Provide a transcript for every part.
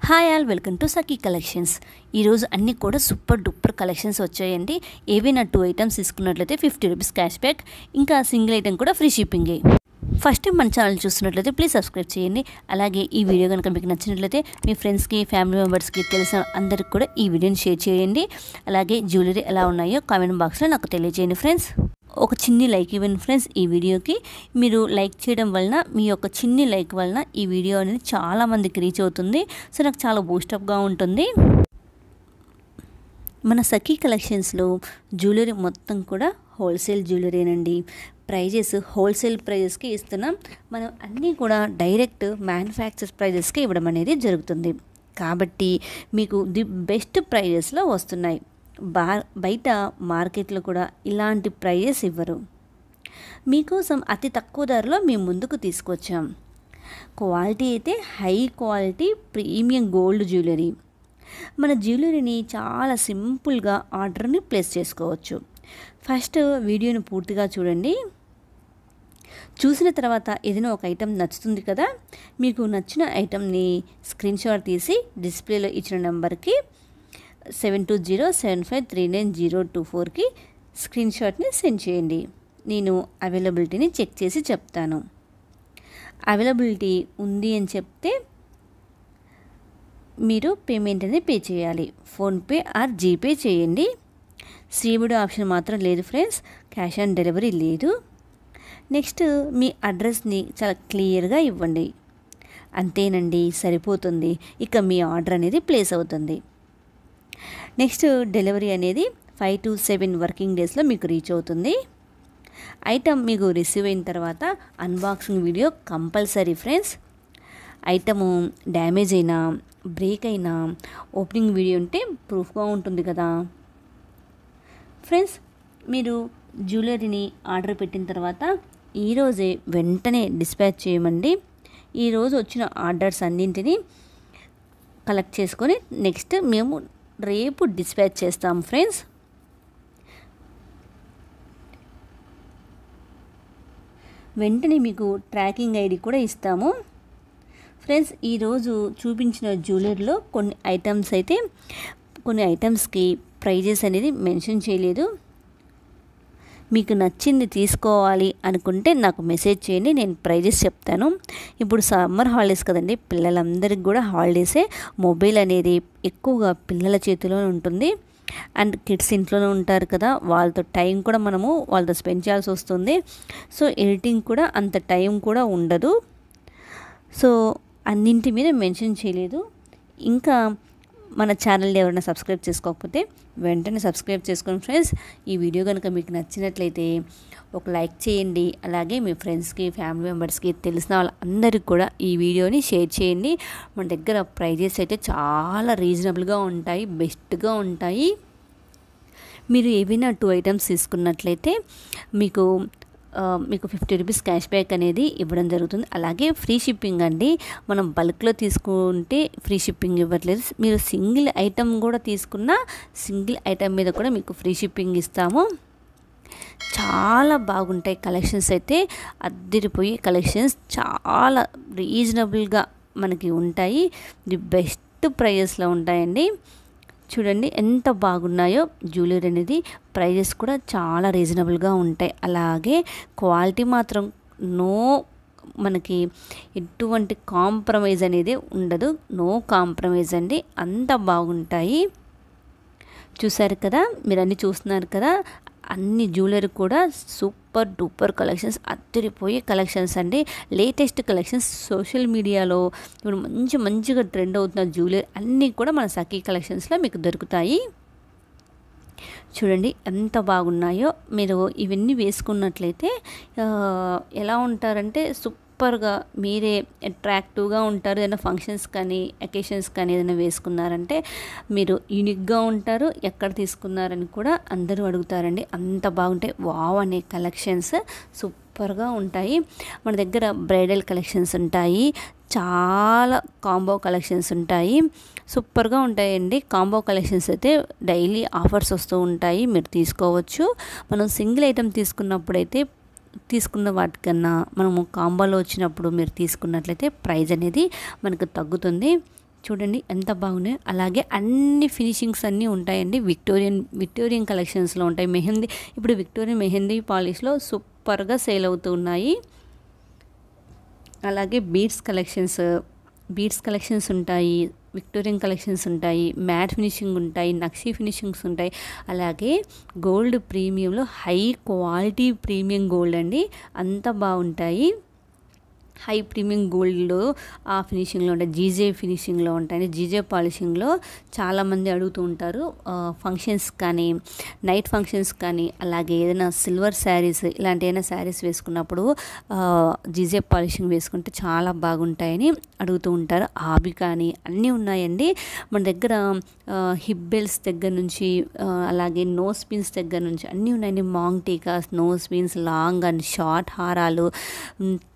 Hi all welcome to Sakhi collections. ఈరోజు అన్నీ కూడా సూపర్ డూపర్ కలెక్షన్స్ వచ్చాయండి. ఏవైనా 2 ఐటమ్స్ తీసుకున్నట్లయితే 50 రూపీస్ క్యాష్ బ్యాక్, ఇంకా సింగిల్ ఐటమ్ కూడా ఫ్రీ షిప్పింగే. ఫస్ట్ టైం మన ఛానల్ చూస్తున్నట్లయితే ప్లీజ్ సబ్స్క్రైబ్ చేయండి. అలాగే ఈ వీడియో కనుక మీకు నచ్చినట్లయితే మీ ఫ్రెండ్స్కి, ఫ్యామిలీ మెంబర్స్కి, తెలిసిన అందరికి కూడా ఈ వీడియోని షేర్ చేయండి. అలాగే జ్యువెలరీ ఎలా ఉన్నాయో కామెంట్ బాక్స్లో నాకు తెలియజేయండి ఫ్రెండ్స్. ఒక చిన్ని లైక్ ఇవ్వండి ఫ్రెండ్స్. ఈ వీడియోకి మీరు లైక్ చేయడం వలన, మీ యొక్క చిన్ని లైక్ వలన ఈ వీడియో అనేది చాలామందికి రీచ్ అవుతుంది. సో నాకు చాలా బూస్టప్గా ఉంటుంది. మన సఖీ కలెక్షన్స్లో జ్యువెలరీ మొత్తం కూడా హోల్సేల్ జ్యువెలరీనండి. ప్రైజెస్ హోల్సేల్ ప్రైజెస్కి ఇస్తున్నాం. మనం అన్నీ కూడా డైరెక్ట్ మ్యానుఫ్యాక్చర్ ప్రైజెస్కి ఇవ్వడం అనేది జరుగుతుంది. కాబట్టి మీకు ది బెస్ట్ ప్రైజెస్లో వస్తున్నాయి. బయట మార్కెట్లో కూడా ఇలాంటి ప్రైజెస్ ఇవ్వరు. మీకోసం అతి తక్కువ ధరలో మేము ముందుకు తీసుకొచ్చాం. క్వాలిటీ అయితే high quality premium gold jewellery. మన జ్యువెలరీని చాలా సింపుల్గా ఆర్డర్ని ప్లేస్ చేసుకోవచ్చు. ఫస్ట్ వీడియోని పూర్తిగా చూడండి. చూసిన తర్వాత ఏదైనా ఒక ఐటెం నచ్చుతుంది కదా, మీకు నచ్చిన ఐటెంని స్క్రీన్ షాట్ తీసి డిస్ప్లేలో ఇచ్చిన నెంబర్కి 7207539024కి స్క్రీన్ షాట్ని సెండ్ చేయండి. నేను అవైలబిలిటీని చెక్ చేసి చెప్తాను. అవైలబిలిటీ ఉంది అని చెప్తే మీరు పేమెంట్ అనేది పే చేయాలి. ఫోన్పే ఆర్ జీపే చేయండి. COD ఆప్షన్ మాత్రం లేదు ఫ్రెండ్స్. క్యాష్ ఆన్ డెలివరీ లేదు. నెక్స్ట్ మీ అడ్రస్ని చాలా క్లియర్గా ఇవ్వండి. అంతేనండి, సరిపోతుంది. ఇక మీ ఆర్డర్ అనేది ప్లేస్ అవుతుంది. నెక్స్ట్ డెలివరీ అనేది 5 to 7 వర్కింగ్ డేస్లో మీకు రీచ్ అవుతుంది. ఐటమ్ మీకు రిసీవ్ అయిన తర్వాత unboxing video compulsory friends. Item damage అయినా, బ్రేక్ అయినా ఓపెనింగ్ వీడియో ఉంటే ప్రూఫ్గా ఉంటుంది కదా ఫ్రెండ్స్. మీరు జ్యువెలరీని ఆర్డర్ పెట్టిన తర్వాత ఈరోజే వెంటనే డిస్పాచ్ చేయమండి. ఈరోజు వచ్చిన ఆర్డర్స్ అన్నింటినీ కలెక్ట్ చేసుకొని నెక్స్ట్ మేము రేపు డిస్పాచ్ చేస్తాం ఫ్రెండ్స్. వెంటనే మీకు ట్రాకింగ్ ఐడి కూడా ఇస్తాము ఫ్రెండ్స్. ఈరోజు చూపించిన జ్యువెలరీలో కొన్ని ఐటమ్స్కి ప్రైజెస్ అనేది మెన్షన్ చేయలేదు. మీకు నచ్చింది తీసుకోవాలి అనుకుంటే నాకు మెసేజ్ చేయండి, నేను ప్రైజెస్ చెప్తాను. ఇప్పుడు సమ్మర్ హాలిడేస్ కదండి, పిల్లలందరికీ కూడా హాలిడేసే. మొబైల్ అనేది ఎక్కువగా పిల్లల చేతిలో ఉంటుంది. అండ్ కిడ్స్ ఇంట్లోనే ఉంటారు కదా, వాళ్ళతో టైం కూడా మనము వాళ్ళతో స్పెండ్ చేయాల్సి వస్తుంది. సో ఎడిటింగ్ కూడా అంత టైం కూడా ఉండదు. సో అన్నింటి మీద మెన్షన్ చేయలేదు. ఇంకా మన ఛానల్ని ఎవరైనా సబ్స్క్రైబ్ చేసుకోకపోతే వెంటనే సబ్స్క్రైబ్ చేసుకోండి ఫ్రెండ్స్. ఈ వీడియో కనుక మీకు నచ్చినట్లయితే ఒక లైక్ చేయండి. అలాగే మీ ఫ్రెండ్స్కి, ఫ్యామిలీ మెంబర్స్కి, తెలిసిన వాళ్ళందరికీ కూడా ఈ వీడియోని షేర్ చేయండి. మన దగ్గర ప్రైజెస్ అయితే చాలా రీజనబుల్గా ఉంటాయి, బెస్ట్గా ఉంటాయి. మీరు ఏవైనా 2 ఐటమ్స్ తీసుకున్నట్లయితే మీకు 50 రూపీస్ క్యాష్ బ్యాక్ అనేది ఇవ్వడం జరుగుతుంది. అలాగే ఫ్రీ షిప్పింగ్ అండి. మనం బల్క్లో తీసుకుంటే ఫ్రీ షిప్పింగ్ ఇవ్వట్లేదు. మీరు సింగిల్ ఐటమ్ కూడా తీసుకున్న సింగిల్ ఐటమ్ మీద కూడా మీకు ఫ్రీ షిప్పింగ్ ఇస్తాము. చాలా బాగుంటాయి కలెక్షన్స్ అయితే, అద్దరిపోయి కలెక్షన్స్ చాలా రీజనబుల్గా మనకి ఉంటాయి. ది బెస్ట్ ప్రైజెస్లో ఉంటాయండి. చూడండి ఎంత బాగున్నాయో జ్యువెలరీ అనేది. ప్రైజెస్ కూడా చాలా రీజనబుల్గా ఉంటాయి. అలాగే క్వాలిటీ మాత్రం మనకి ఎటువంటి కాంప్రమైజ్ అనేది ఉండదు. నో కాంప్రమైజ్ అండి, అంత బాగుంటాయి. చూసారు కదా, మీరు అన్నీ చూస్తున్నారు కదా, అన్ని జ్యువెలరీ కూడా సూపర్ డూపర్ కలెక్షన్స్, అద్దరిపోయే కలెక్షన్స్ అండి. లేటెస్ట్ కలెక్షన్స్ సోషల్ మీడియాలో ఇప్పుడు మంచిగా ట్రెండ్ అవుతున్న జ్యువెలరీ అన్నీ కూడా మన సఖీ కలెక్షన్స్లో మీకు దొరుకుతాయి. చూడండి ఎంత బాగున్నాయో. మీరు ఇవన్నీ వేసుకున్నట్లయితే ఎలా ఉంటారంటే సూపర్గా మీరే అట్రాక్టివ్గా ఉంటారు. ఏదైనా ఫంక్షన్స్ కానీ, అకేషన్స్ కానీ ఏదైనా వేసుకున్నారంటే మీరు యూనిక్గా ఉంటారు. ఎక్కడ తీసుకున్నారని కూడా అందరూ అడుగుతారండి. అంత బాగుంటాయి. వావ్ అనే కలెక్షన్స్ సూపర్గా ఉంటాయి. మన దగ్గర బ్రైడల్ కలెక్షన్స్ ఉంటాయి, చాలా కాంబో కలెక్షన్స్ ఉంటాయి. సూపర్గా ఉంటాయండి. కాంబో కలెక్షన్స్ అయితే డైలీ ఆఫర్స్ వస్తూ ఉంటాయి, మీరు తీసుకోవచ్చు. మనం సింగిల్ ఐటెం తీసుకున్నప్పుడైతే తీసుకున్న వాటికన్నా మనము కాంబోలో వచ్చినప్పుడు మీరు తీసుకున్నట్లయితే ప్రైస్ అనేది మనకు తగ్గుతుంది. చూడండి ఎంత బాగున్నాయి. అలాగే అన్ని ఫినిషింగ్స్ అన్నీ ఉంటాయండి. విక్టోరియన్ కలెక్షన్స్లో ఉంటాయి. మెహందీ ఇప్పుడు విక్టోరియన్ మెహందీ పాలిష్లో సూపర్గా సేల్ అవుతూ ఉన్నాయి. అలాగే బీడ్స్ కలెక్షన్స్ ఉంటాయి, విక్టోరియన్ కలెక్షన్స్ ఉంటాయి, మ్యాట్ ఫినిషింగ్ ఉంటాయి, నక్షీ ఫినిషింగ్స్ ఉంటాయి. అలాగే గోల్డ్ ప్రీమియంలో హై క్వాలిటీ ప్రీమియం గోల్డ్ అండి, అంత బాగుంటాయి. హై ప్రీమియం గోల్డ్లో ఆ ఫినిషింగ్లో ఉంటాయి, జీజే ఫినిషింగ్లో ఉంటాయి. జీజే పాలిషింగ్లో చాలామంది అడుగుతూ ఉంటారు. ఫంక్షన్స్ కానీ, నైట్ ఫంక్షన్స్ కానీ, అలాగే ఏదైనా సిల్వర్ శారీస్ ఇలాంటి ఏదైనా శారీస్ వేసుకున్నప్పుడు జీజే పాలిషింగ్ వేసుకుంటే చాలా బాగుంటాయని అడుగుతూ ఉంటారు. ఆబి కానీ అన్నీ ఉన్నాయండి మన దగ్గర. హిప్ బెల్ట్స్ దగ్గర నుంచి అలాగే నోస్ పిన్స్ దగ్గర నుంచి అన్నీ ఉన్నాయండి. మాంగ్ టీకాస్, nose pins, long and short హారాలు,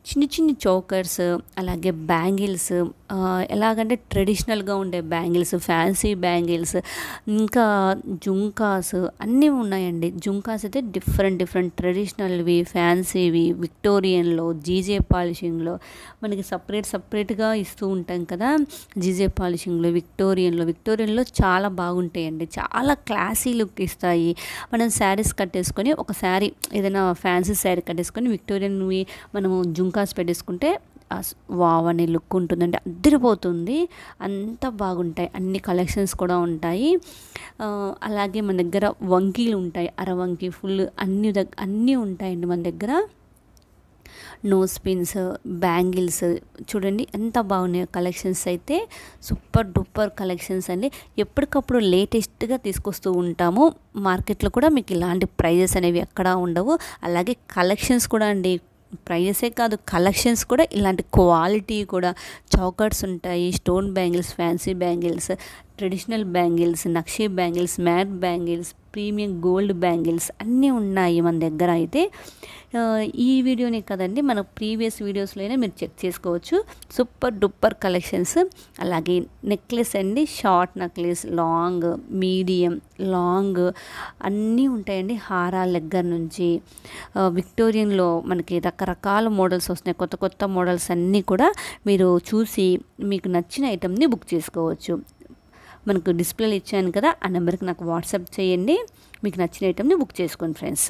చిన్ని చిన్ని చోకర్స్, అలాగే బ్యాంగిల్స్, ఎలాగంటే ట్రెడిషనల్గా ఉండే బ్యాంగిల్స్, ఫ్యాన్సీ బ్యాంగిల్స్, ఇంకా జుంకాస్ అన్నీ ఉన్నాయండి. జుంకాస్ అయితే డిఫరెంట్ ట్రెడిషనల్వి, ఫ్యాన్సీవి, విక్టోరియన్లో, జీజే పాలిషింగ్లో మనకి సపరేట్గా ఇస్తూ ఉంటాం కదా. జీజే పాలిషింగ్లో, విక్టోరియన్లో చాలా బాగుంటాయండి. చాలా క్లాసీ లుక్ ఇస్తాయి. మనం శారీస్ కట్టేసుకొని ఒక శారీ ఏదైనా ఫ్యాన్సీ శారీ కట్టేసుకొని విక్టోరియన్వి మనము జుంకాస్ పెట్టేసుకుంటే వావ్ అనే లుక్ ఉంటుందండి, అద్దరిపోతుంది. అంత బాగుంటాయి. అన్ని కలెక్షన్స్ కూడా ఉంటాయి. అలాగే మన దగ్గర వంకీలు ఉంటాయి, అరవంకి, ఫుల్ అన్నీ ఉంటాయండి మన దగ్గర. నోస్ పిన్స్, బ్యాంగిల్స్ చూడండి ఎంత బాగున్నాయో కలెక్షన్స్ అయితే. సూపర్ డూపర్ కలెక్షన్స్ అండి. ఎప్పటికప్పుడు లేటెస్ట్గా తీసుకొస్తూ ఉంటాము. మార్కెట్లో కూడా మీకు ఇలాంటి ప్రైజెస్ అనేవి ఎక్కడా ఉండవు. అలాగే కలెక్షన్స్ కూడా అండి, ప్రైజెసే కాదు కలెక్షన్స్ కూడా ఇలాంటి క్వాలిటీ కూడా. చౌకర్స్ ఉంటాయి, stone bangles, fancy bangles, traditional bangles, నక్షీ bangles, matte bangles, premium gold bangles అన్నీ ఉన్నాయి మన దగ్గర అయితే. ఈ వీడియోనే కదండి, మన ప్రీవియస్ వీడియోస్లోనే మీరు చెక్ చేసుకోవచ్చు. Super duper collections. అలాగే నెక్లెస్ అండి, short necklace, long, medium, long అన్నీ ఉంటాయండి. హారాల దగ్గర నుంచి విక్టోరియన్లో మనకి రకరకాల మోడల్స్ వస్తున్నాయి. కొత్త మోడల్స్ అన్నీ కూడా మీరు చూసి మీకు నచ్చిన ఐటెంని బుక్ చేసుకోవచ్చు. మనకు డిస్ప్లేలో ఇచ్చాను కదా, ఆ నెంబర్కి నాకు వాట్సాప్ చేయండి. మీకు నచ్చిన ఐటెంని బుక్ చేసుకోండి ఫ్రెండ్స్.